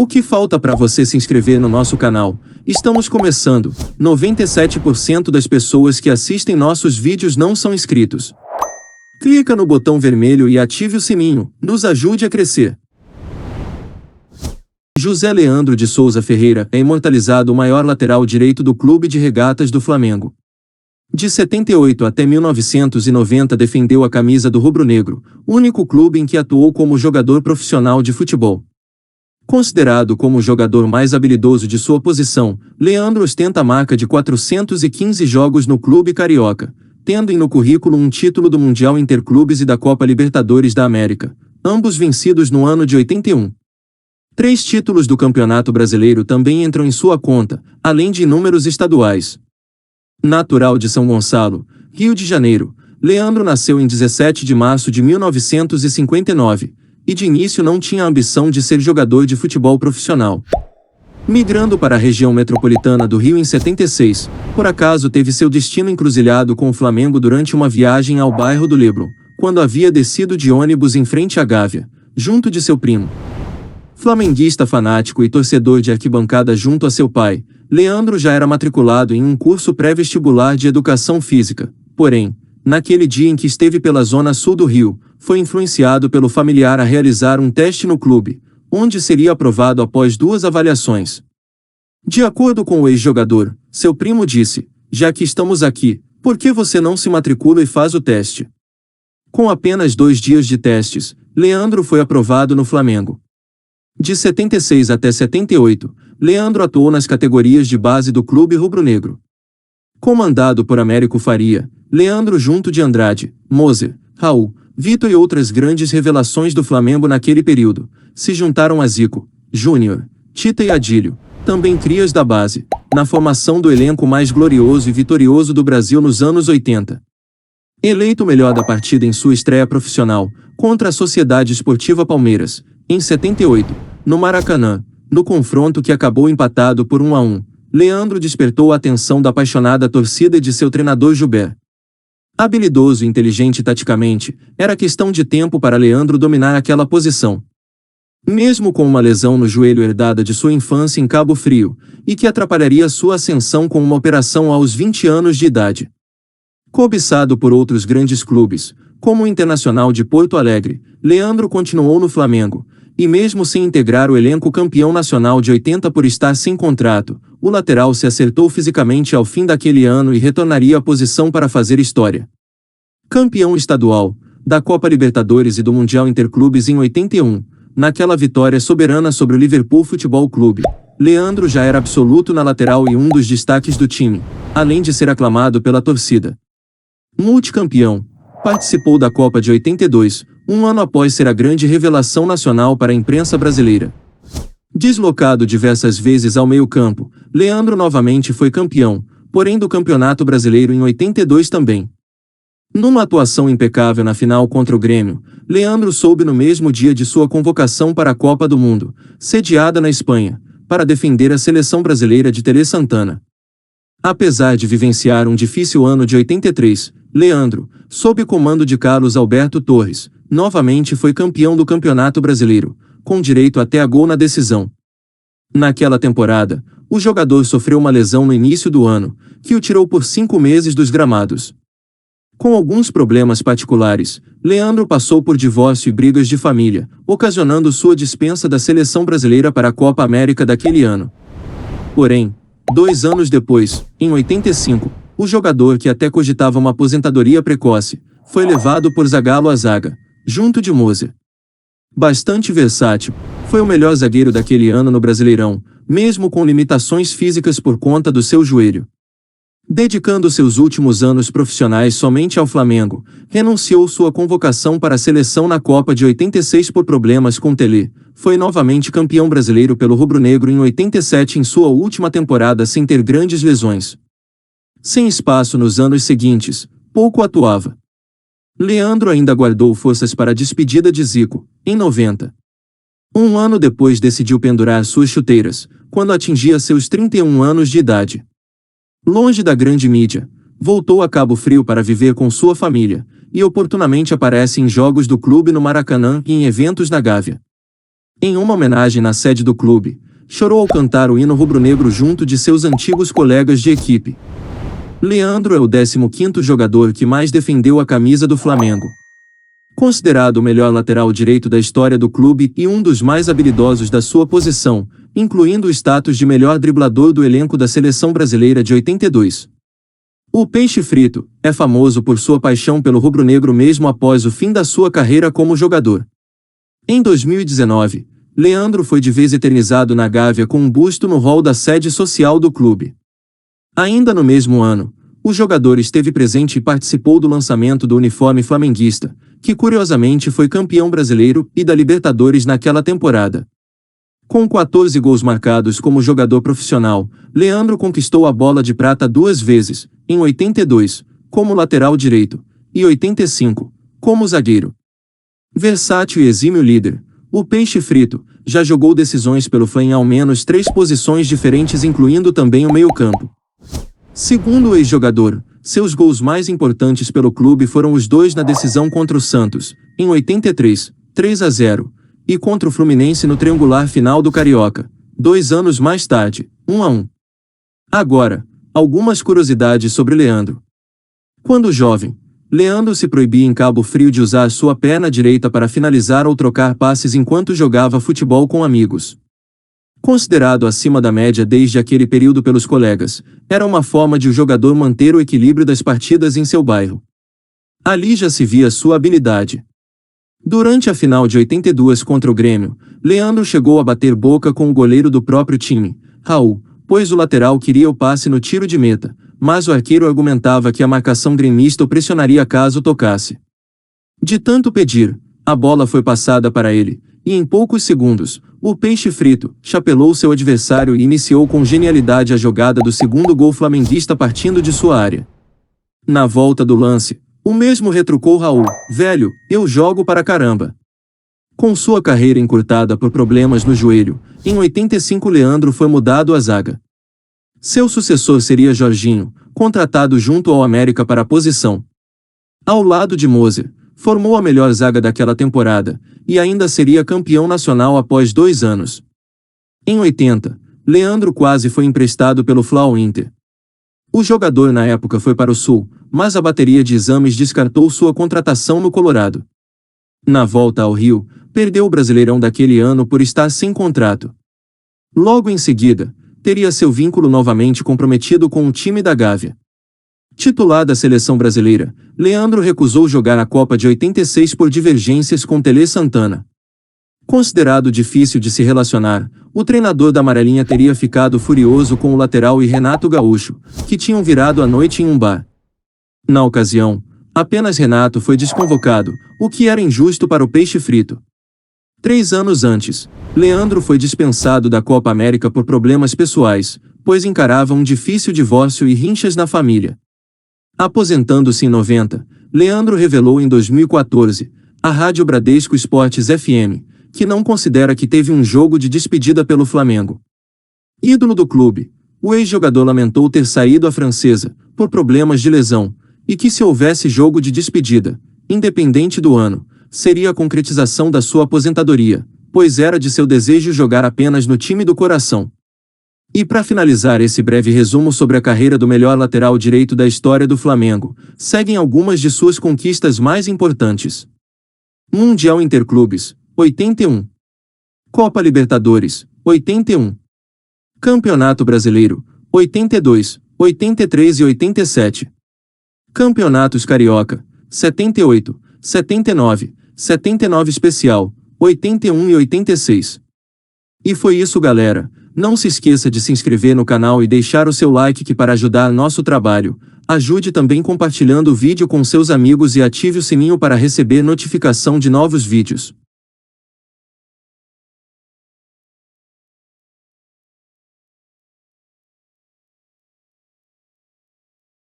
O que falta para você se inscrever no nosso canal? Estamos começando. 97% das pessoas que assistem nossos vídeos não são inscritos. Clica no botão vermelho e ative o sininho. Nos ajude a crescer. José Leandro de Souza Ferreira é imortalizado o maior lateral direito do Clube de Regatas do Flamengo. De 78 até 1990 defendeu a camisa do rubro-negro, único clube em que atuou como jogador profissional de futebol. Considerado como o jogador mais habilidoso de sua posição, Leandro ostenta a marca de 415 jogos no clube carioca, tendo no currículo um título do Mundial Interclubes e da Copa Libertadores da América, ambos vencidos no ano de 81. 3 títulos do Campeonato Brasileiro também entram em sua conta, além de inúmeros estaduais. Natural de São Gonçalo, Rio de Janeiro, Leandro nasceu em 17 de março de 1959, e de início não tinha a ambição de ser jogador de futebol profissional. Migrando para a região metropolitana do Rio em 76, por acaso teve seu destino encruzilhado com o Flamengo durante uma viagem ao bairro do Leblon, quando havia descido de ônibus em frente à Gávea, junto de seu primo. Flamenguista fanático e torcedor de arquibancada junto a seu pai, Leandro já era matriculado em um curso pré-vestibular de educação física, porém, naquele dia em que esteve pela zona sul do Rio, foi influenciado pelo familiar a realizar um teste no clube, onde seria aprovado após 2 avaliações. De acordo com o ex-jogador, seu primo disse: "Já que estamos aqui, por que você não se matricula e faz o teste?" Com apenas 2 dias de testes, Leandro foi aprovado no Flamengo. De 76 até 78, Leandro atuou nas categorias de base do clube rubro-negro. Comandado por Américo Faria, Leandro junto de Andrade, Moser, Raul, Vitor e outras grandes revelações do Flamengo naquele período, se juntaram a Zico, Júnior, Tita e Adílio, também crias da base, na formação do elenco mais glorioso e vitorioso do Brasil nos anos 80. Eleito o melhor da partida em sua estreia profissional, contra a Sociedade Esportiva Palmeiras, em 78, no Maracanã, no confronto que acabou empatado por 1-1, Leandro despertou a atenção da apaixonada torcida e de seu treinador Gilbert. Habilidoso e inteligente taticamente, era questão de tempo para Leandro dominar aquela posição. Mesmo com uma lesão no joelho herdada de sua infância em Cabo Frio, e que atrapalharia sua ascensão com uma operação aos 20 anos de idade. Cobiçado por outros grandes clubes, como o Internacional de Porto Alegre, Leandro continuou no Flamengo, e mesmo sem integrar o elenco campeão nacional de 80 por estar sem contrato, o lateral se acertou fisicamente ao fim daquele ano e retornaria à posição para fazer história. Campeão estadual, da Copa Libertadores e do Mundial Interclubes em 81, naquela vitória soberana sobre o Liverpool Futebol Clube, Leandro já era absoluto na lateral e um dos destaques do time, além de ser aclamado pela torcida. Multicampeão, participou da Copa de 82, um ano após ser a grande revelação nacional para a imprensa brasileira. Deslocado diversas vezes ao meio-campo, Leandro novamente foi campeão, porém do Campeonato Brasileiro em 82 também. Numa atuação impecável na final contra o Grêmio, Leandro soube no mesmo dia de sua convocação para a Copa do Mundo, sediada na Espanha, para defender a seleção brasileira de Tele Santana. Apesar de vivenciar um difícil ano de 83, Leandro, sob comando de Carlos Alberto Torres, novamente foi campeão do Campeonato Brasileiro, com direito até a gol na decisão. Naquela temporada, o jogador sofreu uma lesão no início do ano, que o tirou por 5 meses dos gramados. Com alguns problemas particulares, Leandro passou por divórcio e brigas de família, ocasionando sua dispensa da seleção brasileira para a Copa América daquele ano. Porém, 2 anos depois, em 85, o jogador que até cogitava uma aposentadoria precoce, foi levado por Zagallo à zaga, junto de Moser. Bastante versátil, foi o melhor zagueiro daquele ano no Brasileirão, mesmo com limitações físicas por conta do seu joelho. Dedicando seus últimos anos profissionais somente ao Flamengo, renunciou sua convocação para a seleção na Copa de 86 por problemas com Tele, foi novamente campeão brasileiro pelo rubro-negro em 87 em sua última temporada sem ter grandes lesões. Sem espaço nos anos seguintes, pouco atuava. Leandro ainda guardou forças para a despedida de Zico, em 90. Um ano depois decidiu pendurar suas chuteiras, quando atingia seus 31 anos de idade. Longe da grande mídia, voltou a Cabo Frio para viver com sua família, e oportunamente aparece em jogos do clube no Maracanã e em eventos na Gávea. Em uma homenagem na sede do clube, chorou ao cantar o hino rubro-negro junto de seus antigos colegas de equipe. Leandro é o 15º jogador que mais defendeu a camisa do Flamengo. Considerado o melhor lateral direito da história do clube e um dos mais habilidosos da sua posição, incluindo o status de melhor driblador do elenco da seleção brasileira de 82. O Peixe Frito é famoso por sua paixão pelo rubro-negro mesmo após o fim da sua carreira como jogador. Em 2019, Leandro foi de vez eternizado na Gávea com um busto no hall da sede social do clube. Ainda no mesmo ano, o jogador esteve presente e participou do lançamento do uniforme flamenguista, que curiosamente foi campeão brasileiro e da Libertadores naquela temporada. Com 14 gols marcados como jogador profissional, Leandro conquistou a Bola de Prata 2 vezes, em 82, como lateral direito, e 85, como zagueiro. Versátil e exímio líder, o Peixe Frito já jogou decisões pelo Fla em ao menos 3 posições diferentes, incluindo também o meio-campo. Segundo o ex-jogador, seus gols mais importantes pelo clube foram os 2 na decisão contra o Santos, em 83, 3-0, e contra o Fluminense no triangular final do Carioca, 2 anos mais tarde, 1-1. Agora, algumas curiosidades sobre Leandro. Quando jovem, Leandro se proibia em Cabo Frio de usar sua perna direita para finalizar ou trocar passes enquanto jogava futebol com amigos. Considerado acima da média desde aquele período pelos colegas, era uma forma de o jogador manter o equilíbrio das partidas em seu bairro. Ali já se via sua habilidade. Durante a final de 82 contra o Grêmio, Leandro chegou a bater boca com o goleiro do próprio time, Raul, pois o lateral queria o passe no tiro de meta, mas o arqueiro argumentava que a marcação gremista o pressionaria caso tocasse. De tanto pedir, a bola foi passada para ele, e em poucos segundos, o Peixe Frito chapelou seu adversário e iniciou com genialidade a jogada do segundo gol flamenguista partindo de sua área. Na volta do lance, o mesmo retrucou Raul: "Velho, eu jogo para caramba." Com sua carreira encurtada por problemas no joelho, em 85 Leandro foi mudado à zaga. Seu sucessor seria Jorginho, contratado junto ao América para a posição. Ao lado de Moser, formou a melhor zaga daquela temporada, e ainda seria campeão nacional após 2 anos. Em 80, Leandro quase foi emprestado pelo Fla ao Inter. O jogador na época foi para o Sul, mas a bateria de exames descartou sua contratação no Colorado. Na volta ao Rio, perdeu o Brasileirão daquele ano por estar sem contrato. Logo em seguida, teria seu vínculo novamente comprometido com o time da Gávea. Titular da seleção brasileira, Leandro recusou jogar a Copa de 86 por divergências com Tele Santana. Considerado difícil de se relacionar, o treinador da Amarelinha teria ficado furioso com o lateral e Renato Gaúcho, que tinham virado a noite em um bar. Na ocasião, apenas Renato foi desconvocado, o que era injusto para o Peixe Frito. 3 anos antes, Leandro foi dispensado da Copa América por problemas pessoais, pois encarava um difícil divórcio e rinchas na família. Aposentando-se em 90, Leandro revelou em 2014, à Rádio Bradesco Esportes FM, que não considera que teve um jogo de despedida pelo Flamengo. Ídolo do clube, o ex-jogador lamentou ter saído à francesa, por problemas de lesão, e que se houvesse jogo de despedida, independente do ano, seria a concretização da sua aposentadoria, pois era de seu desejo jogar apenas no time do coração. E para finalizar esse breve resumo sobre a carreira do melhor lateral direito da história do Flamengo, seguem algumas de suas conquistas mais importantes. Mundial Interclubes, 81. Copa Libertadores, 81. Campeonato Brasileiro, 82, 83 e 87. Campeonatos Carioca, 78, 79, 79 Especial, 81 e 86. E foi isso, galera. Não se esqueça de se inscrever no canal e deixar o seu like, que para ajudar nosso trabalho, ajude também compartilhando o vídeo com seus amigos e ative o sininho para receber notificação de novos vídeos.